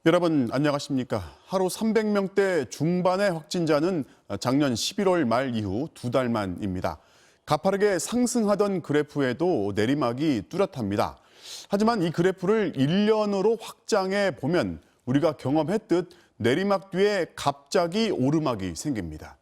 여러분 안녕하십니까? 하루 300명대 중반의 확진자는 작년 11월 말 이후 2달 만입니다. 가파르게 상승하던 그래프에도 내리막이 뚜렷합니다. 하지만 이 그래프를 1년으로 확장해 보면 우리가 경험했듯 내리막 뒤에 갑자기 오르막이 생깁니다.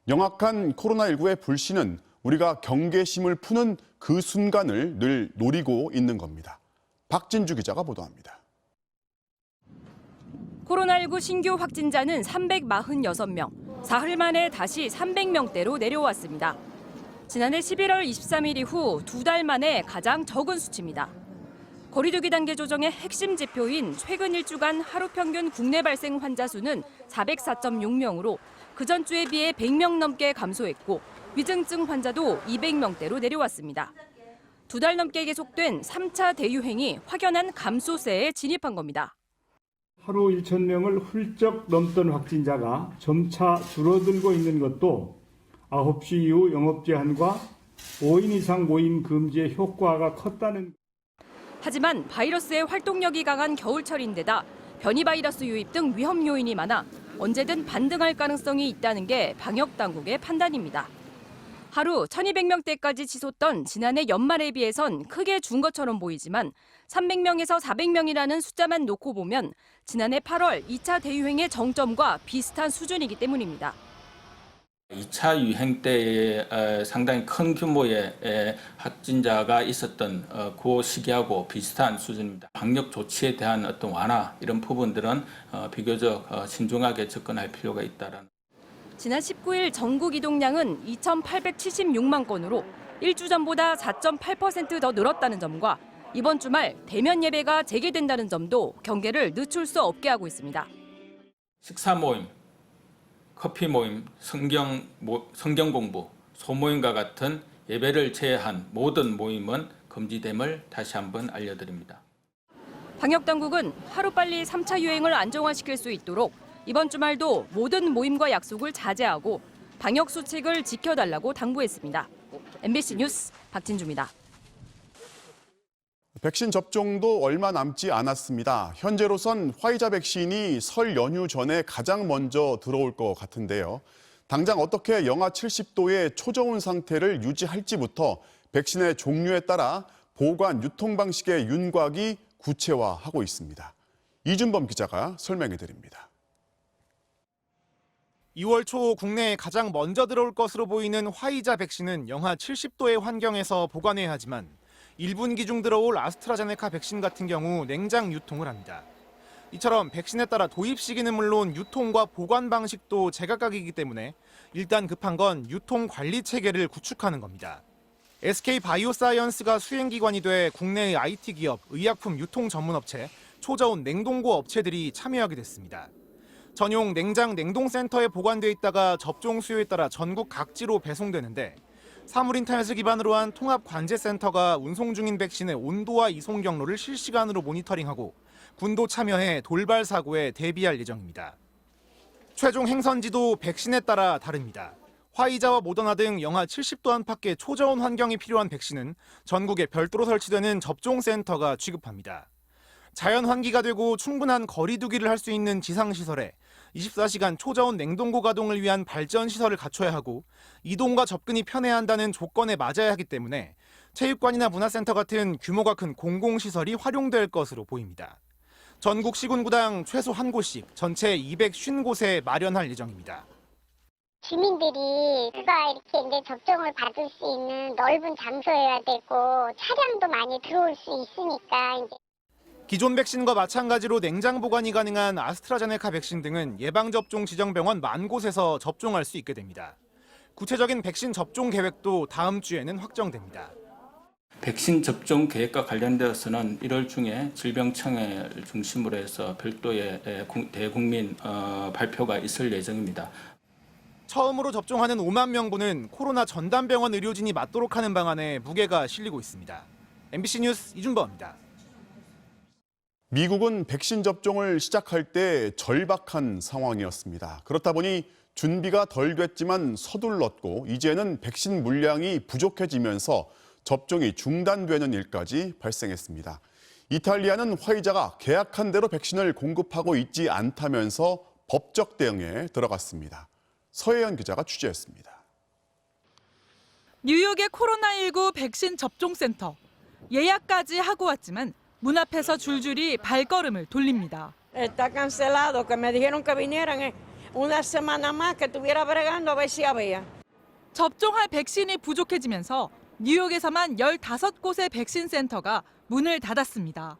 영악한 코로나19의 불씨는 우리가 경계심을 푸는 그 순간을 늘 노리고 있는 겁니다. 박진주 기자가 보도합니다. 코로나19 신규 확진자는 346명, 사흘 만에 다시 300명대로 내려왔습니다. 지난해 11월 23일 이후 2달 만에 가장 적은 수치입니다. 거리두기 단계 조정의 핵심 지표인 최근 1주간 하루 평균 국내 발생 환자 수는 404.6명으로 그전 주에 비해 100명 넘게 감소했고 위중증 환자도 200명대로 내려왔습니다. 2달 넘게 계속된 3차 대유행이 확연한 감소세에 진입한 겁니다. 하루 1,000명을 훌쩍 넘던 확진자가 점차 줄어들고 있는 것도 9시 이후 영업 제한과 5인 이상 모임 금지의 효과가 컸다는. 하지만 바이러스의 활동력이 강한 겨울철인데다 변이 바이러스 유입 등 위험 요인이 많아 언제든 반등할 가능성이 있다는 게 방역 당국의 판단입니다. 하루 1,200명대까지 치솟던 지난해 연말에 비해선 크게 준 것처럼 보이지만 300명에서 400명이라는 숫자만 놓고 보면 지난해 8월 2차 대유행의 정점과 비슷한 수준이기 때문입니다. 2차 유행 때 상당히 큰 규모의 확진자가 있었던 그 시기하고 비슷한 수준입니다. 방역 조치에 대한 어떤 완화 이런 부분들은 비교적 신중하게 접근할 필요가 있다라는. 지난 19일 전국 이동량은 2,876만 건으로 1주 전보다 4.8% 더 늘었다는 점과 이번 주말 대면 예배가 재개된다는 점도 경계를 늦출 수 없게 하고 있습니다. 식사 모임, 커피 모임, 성경 공부, 소모임과 같은 예배를 제외한 모든 모임은 금지됨을 다시 한번 알려드립니다. 방역 당국은 하루빨리 3차 유행을 안정화시킬 수 있도록 이번 주말도 모든 모임과 약속을 자제하고 방역 수칙을 지켜달라고 당부했습니다. MBC 뉴스 박진주입니다. 백신 접종도 얼마 남지 않았습니다. 현재로선 화이자 백신이 설 연휴 전에 가장 먼저 들어올 것 같은데요. 당장 어떻게 영하 70도의 초저온 상태를 유지할지부터 백신의 종류에 따라 보관, 유통 방식의 윤곽이 구체화하고 있습니다. 이준범 기자가 설명해 드립니다. 2월 초 국내에 가장 먼저 들어올 것으로 보이는 화이자 백신은 영하 70도의 환경에서 보관해야 하지만 1분기 중 들어올 아스트라제네카 백신 같은 경우 냉장 유통을 합니다. 이처럼 백신에 따라 도입 시기는 물론 유통과 보관 방식도 제각각이기 때문에 일단 급한 건 유통 관리 체계를 구축하는 겁니다. SK 바이오사이언스가 수행기관이 돼 국내의 IT 기업, 의약품 유통 전문업체, 초저온 냉동고 업체들이 참여하게 됐습니다. 전용 냉장 냉동센터에 보관돼 있다가 접종 수요에 따라 전국 각지로 배송되는데 사물인터넷을 기반으로 한 통합관제센터가 운송 중인 백신의 온도와 이송 경로를 실시간으로 모니터링하고 군도 참여해 돌발 사고에 대비할 예정입니다. 최종 행선지도 백신에 따라 다릅니다. 화이자와 모더나 등 영하 70도 안팎의 초저온 환경이 필요한 백신은 전국에 별도로 설치되는 접종센터가 취급합니다. 자연 환기가 되고 충분한 거리 두기를 할 수 있는 지상시설에 24시간 초저온 냉동고 가동을 위한 발전 시설을 갖춰야 하고 이동과 접근이 편해야 한다는 조건에 맞아야 하기 때문에 체육관이나 문화센터 같은 규모가 큰 공공시설이 활용될 것으로 보입니다. 전국 시군구당 최소 한 곳씩 전체 250곳에 마련할 예정입니다. 주민들이 이렇게 이제 접종을 받을 수 있는 넓은 장소여야 되고 차량도 많이 들어올 수 있으니까 이제. 기존 백신과 마찬가지로 냉장 보관이 가능한 아스트라제네카 백신 등은 예방접종 지정병원 10,000곳에서 접종할 수 있게 됩니다. 구체적인 백신 접종 계획도 다음 주에는 확정됩니다. 백신 접종 계획과 관련되어서는 1월 중에 질병청을 중심으로 해서 별도의 대국민 발표가 있을 예정입니다. 처음으로 접종하는 5만 명분은 코로나 전담병원 의료진이 맞도록 하는 방안에 무게가 실리고 있습니다. MBC 뉴스 이준범입니다. 미국은 백신 접종을 시작할 때 절박한 상황이었습니다. 그렇다 보니 준비가 덜 됐지만 서둘렀고 이제는 백신 물량이 부족해지면서 접종이 중단되는 일까지 발생했습니다. 이탈리아는 화이자가 계약한 대로 백신을 공급하고 있지 않다면서 법적 대응에 들어갔습니다. 서혜연 기자가 취재했습니다. 뉴욕의 코로나19 백신 접종센터. 예약까지 하고 왔지만 문 앞에서 줄줄이 발걸음을 돌립니다. Está cancelado, que me dijeron que vinieran una semana más, que estuviera bregando a ver si había. 접종할 백신이 부족해지면서 뉴욕에서만 15곳의 백신 센터가 문을 닫았습니다.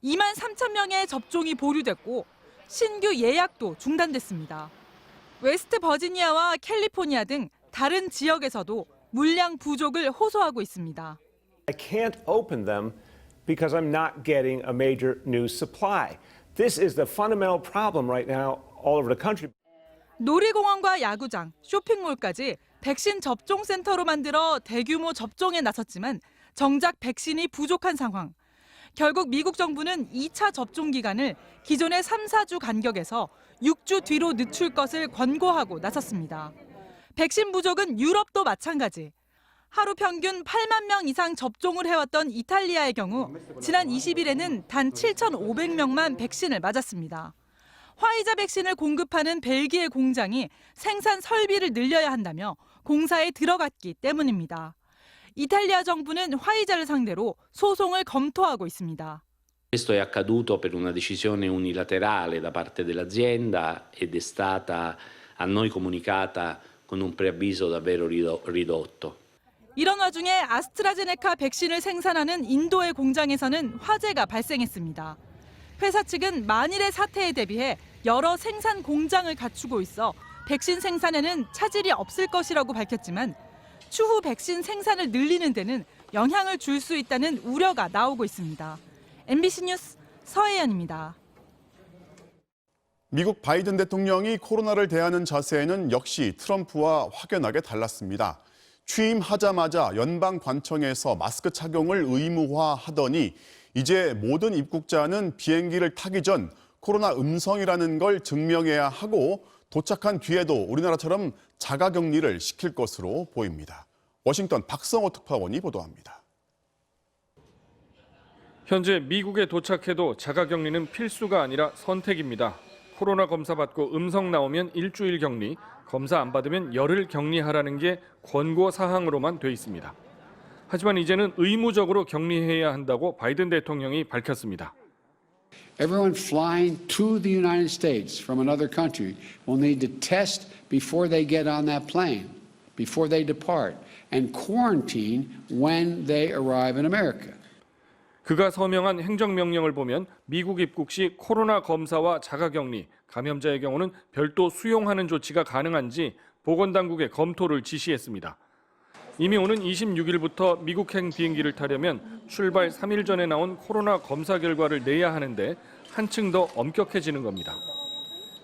2만 3천 명의 접종이 보류됐고 신규 예약도 중단됐습니다. 웨스트 버지니아와 캘리포니아 등 다른 지역에서도 물량 부족을 호소하고 있습니다. I can't open them because I'm not getting a major new supply. This is the fundamental problem right now all over the country. 놀이공원과 야구장, 쇼핑몰까지 백신 접종 센터로 만들어 대규모 접종에 나섰지만 정작 백신이 부족한 상황. 결국 미국 정부는 2차 접종 기간을 기존의 3, 4주 간격에서 6주 뒤로 늦출 것을 권고하고 나섰습니다. 백신 부족은 유럽도 마찬가지. 하루 평균 8만 명 이상 접종을 해왔던 이탈리아의 경우 지난 20일에는 단 7,500명만 백신을 맞았습니다. 화이자 백신을 공급하는 벨기에 공장이 생산 설비를 늘려야 한다며 공사에 들어갔기 때문입니다. 이탈리아 정부는 화이자를 상대로 소송을 검토하고 있습니다. Questo è accaduto per una decisione unilaterale da parte dell'azienda ed è stata a noi comunicata con un preavviso davvero ridotto. 이런 와중에 아스트라제네카 백신을 생산하는 인도의 공장에서는 화재가 발생했습니다. 회사 측은 만일의 사태에 대비해 여러 생산 공장을 갖추고 있어 백신 생산에는 차질이 없을 것이라고 밝혔지만 추후 백신 생산을 늘리는 데는 영향을 줄 수 있다는 우려가 나오고 있습니다. MBC 뉴스 서혜연입니다. 미국 바이든 대통령이 코로나를 대하는 자세는 역시 트럼프와 확연하게 달랐습니다. 취임하자마자 연방관청에서 마스크 착용을 의무화하더니 이제 모든 입국자는 비행기를 타기 전 코로나 음성이라는 걸 증명해야 하고 도착한 뒤에도 우리나라처럼 자가격리를 시킬 것으로 보입니다. 워싱턴 박성호 특파원이 보도합니다. 현재 미국에 도착해도 자가격리는 필수가 아니라 선택입니다. 코로나 검사 받고 음성 나오면 일주일 격리, 검사 안 받으면 열흘 격리하라는 게 권고 사항으로만 돼 있습니다. 하지만 이제는 의무적으로 격리해야 한다고 바이든 대통령이 밝혔습니다. Everyone flying to the United States from another country will need to test before they get on that plane, before they depart, and quarantine when they arrive in America. 그가 서명한 행정명령을 보면 미국 입국 시 코로나 검사와 자가격리, 감염자의 경우는 별도 수용하는 조치가 가능한지 보건당국에 검토를 지시했습니다. 이미 오는 26일부터 미국행 비행기를 타려면 출발 3일 전에 나온 코로나 검사 결과를 내야 하는데 한층 더 엄격해지는 겁니다.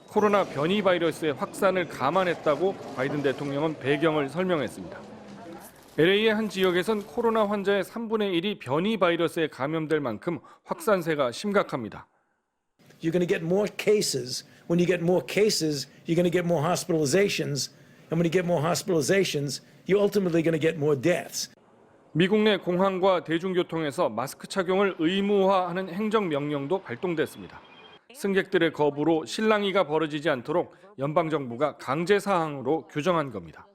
코로나 변이 바이러스의 확산을 감안했다고 바이든 대통령은 배경을 설명했습니다. LA의 한 지역에선 코로나 환자의 3분의 1이 변이 바이러스에 감염될 만큼 확산세가 심각합니다. You're going to get more cases. When you get more cases, you're going to get more hospitalizations. And when you get more hospitalizations, you're ultimately going to get more deaths. 미국 내 공항과 대중교통에서 마스크 착용을 의무화하는 행정명령도 발동됐습니다. 승객들의 거부로 실랑이가 벌어지지 않도록 연방정부가 강제 사항으로 규정한 겁니다.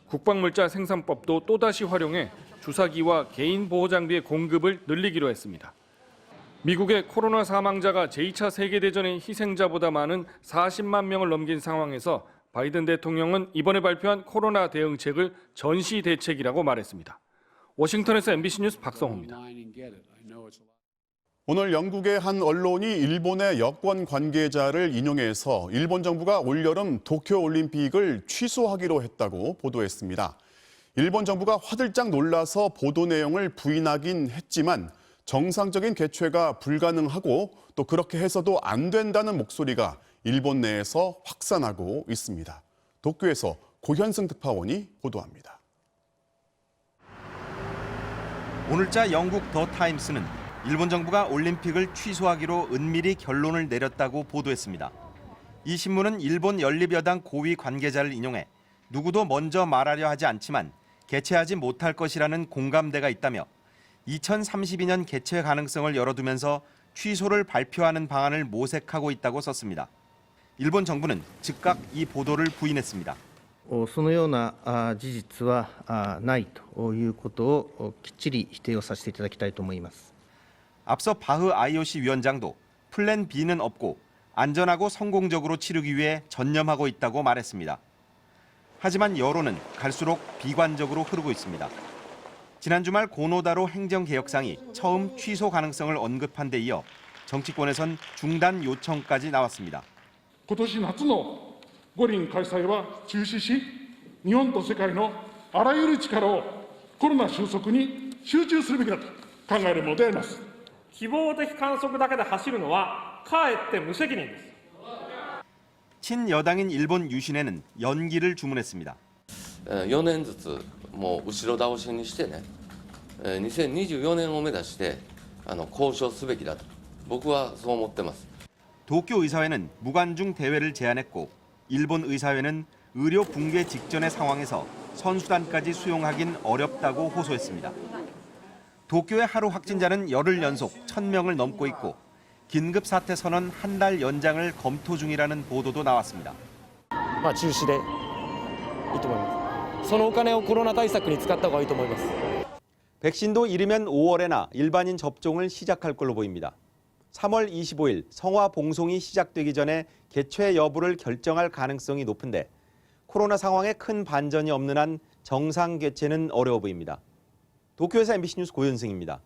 국방물자 생산법도 또다시 활용해 주사기와 개인 보호장비의 공급을 늘리기로 했습니다. 미국의 코로나 사망자가 제2차 세계대전의 희생자보다 많은 40만 명을 넘긴 상황에서 바이든 대통령은 이번에 발표한 코로나 대응책을 전시 대책이라고 말했습니다. 워싱턴에서 MBC 뉴스 박성호입니다. 오늘 영국의 한 언론이 일본의 여권 관계자를 인용해서 일본 정부가 올여름 도쿄올림픽을 취소하기로 했다고 보도했습니다. 일본 정부가 화들짝 놀라서 보도 내용을 부인하긴 했지만 정상적인 개최가 불가능하고 또 그렇게 해서도 안 된다는 목소리가 일본 내에서 확산하고 있습니다. 도쿄에서 고현승 특파원이 보도합니다. 오늘자 영국 더 타임스는 일본 정부가 올림픽을 취소하기로 은밀히 결론을 내렸다고 보도했습니다. 이 신문은 일본 연립여당 고위 관계자를 인용해 누구도 먼저 말하려 하지 않지만 개최하지 못할 것이라는 공감대가 있다며 2032년 개최 가능성을 열어두면서 취소를 발표하는 방안을 모색하고 있다고 썼습니다. 일본 정부는 즉각 이 보도를 부인했습니다. そのような事実はないということをきっちり否定をさせていただきたいと思います。 앞서 바흐 IOC 위원장도 플랜 B는 없고 안전하고 성공적으로 치르기 위해 전념하고 있다고 말했습니다. 하지만 여론은 갈수록 비관적으로 흐르고 있습니다. 지난 주말 고노다로 행정개혁상이 처음 취소 가능성을 언급한 데 이어 정치권에선 중단 요청까지 나왔습니다. 今年夏の五輪開催は中止し、日本と世界のあらゆる力をコロナ収束に集中するべきだと考えるものであります。希望的観測だけで走るのはかえって無責任です。 친여당인 일본 유신회는 연기를 주문했습니다. 4年ずつもう後ろ倒しにしてね、2024年を目指して交渉すべきだと僕はそう思ってます。 도쿄 의사회는 무관중 대회를 제안했고 일본 의사회는 의료 붕괴 직전의 상황에서 선수단까지 수용하긴 어렵다고 호소했습니다. 도쿄의 하루 확진자는 열흘 연속 1000명을 넘고 있고 긴급 사태 선언 한 달 연장을 검토 중이라는 보도도 나왔습니다. 中止でいいと思います。そのお金をコロナ対策に使った方がいいと思います。 백신도 이르면 5월에나 일반인 접종을 시작할 걸로 보입니다. 3월 25일 성화 봉송이 시작되기 전에 개최 여부를 결정할 가능성이 높은데 코로나 상황에 큰 반전이 없는 한 정상 개최는 어려워 보입니다. 도쿄에서 MBC 뉴스 고현승입니다.